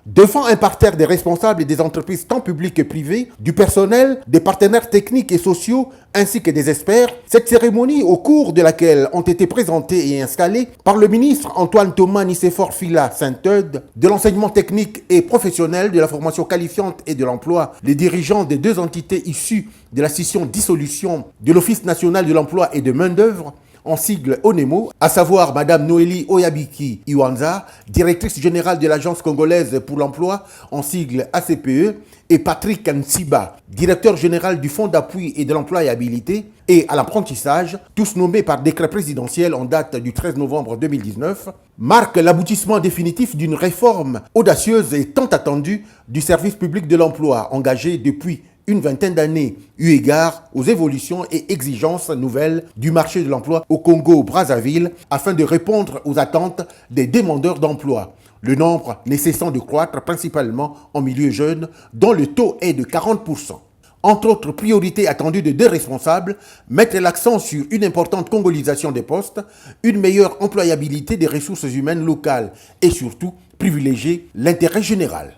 Devant un parterre des responsables et des entreprises tant publiques que privées, du personnel, des partenaires techniques et sociaux, ainsi que des experts, cette cérémonie au cours de laquelle ont été présentés et installés par le ministre Antoine Thomas Nicéphore Fila Saint-Eudes de l'enseignement technique et professionnel, de la formation qualifiante et de l'emploi, les dirigeants des deux entités issues de la scission-dissolution de l'Office national de l'emploi et de main-d'œuvre, en sigle ONEMO, à savoir Madame Noélie Oyabiki Iwanza, directrice générale de l'Agence congolaise pour l'emploi, en sigle ACPE, et Patrick Nsiba, directeur général du Fonds d'appui et de l'employabilité et à l'apprentissage, tous nommés par décret présidentiel en date du 13 novembre 2019, marquent l'aboutissement définitif d'une réforme audacieuse et tant attendue du service public de l'emploi, engagé depuis une vingtaine d'années, eu égard aux évolutions et exigences nouvelles du marché de l'emploi au Congo-Brazzaville afin de répondre aux attentes des demandeurs d'emploi. Le nombre ne cessant de croître principalement en milieu jeune, dont le taux est de 40%. Entre autres priorités attendues de deux responsables, mettre l'accent sur une importante congolisation des postes, une meilleure employabilité des ressources humaines locales et surtout privilégier l'intérêt général.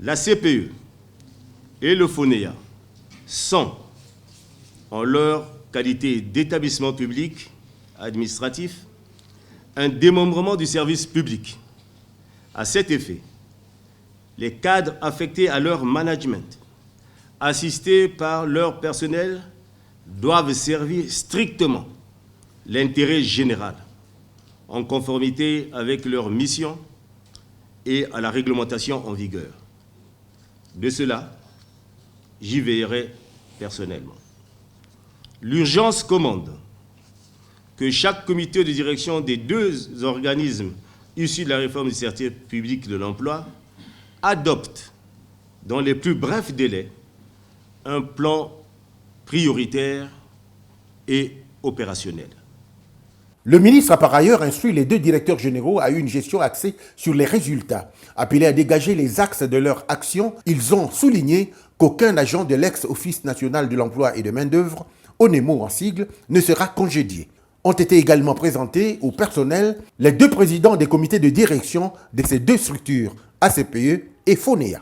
La CPE et le FONEA sont, en leur qualité d'établissement public administratif, un démembrement du service public. À cet effet, les cadres affectés à leur management, assistés par leur personnel, doivent servir strictement l'intérêt général, en conformité avec leur mission et à la réglementation en vigueur. De cela, j'y veillerai personnellement. L'urgence commande que chaque comité de direction des deux organismes issus de la réforme du service public de l'emploi adopte dans les plus brefs délais un plan prioritaire et opérationnel. Le ministre a par ailleurs instruit les deux directeurs généraux à une gestion axée sur les résultats. Appelés à dégager les axes de leur action, ils ont souligné qu'aucun agent de l'ex-Office national de l'emploi et de main-d'œuvre, ONEMO en sigle, ne sera congédié. Ont été également présentés au personnel les deux présidents des comités de direction de ces deux structures, ACPE et FONEA.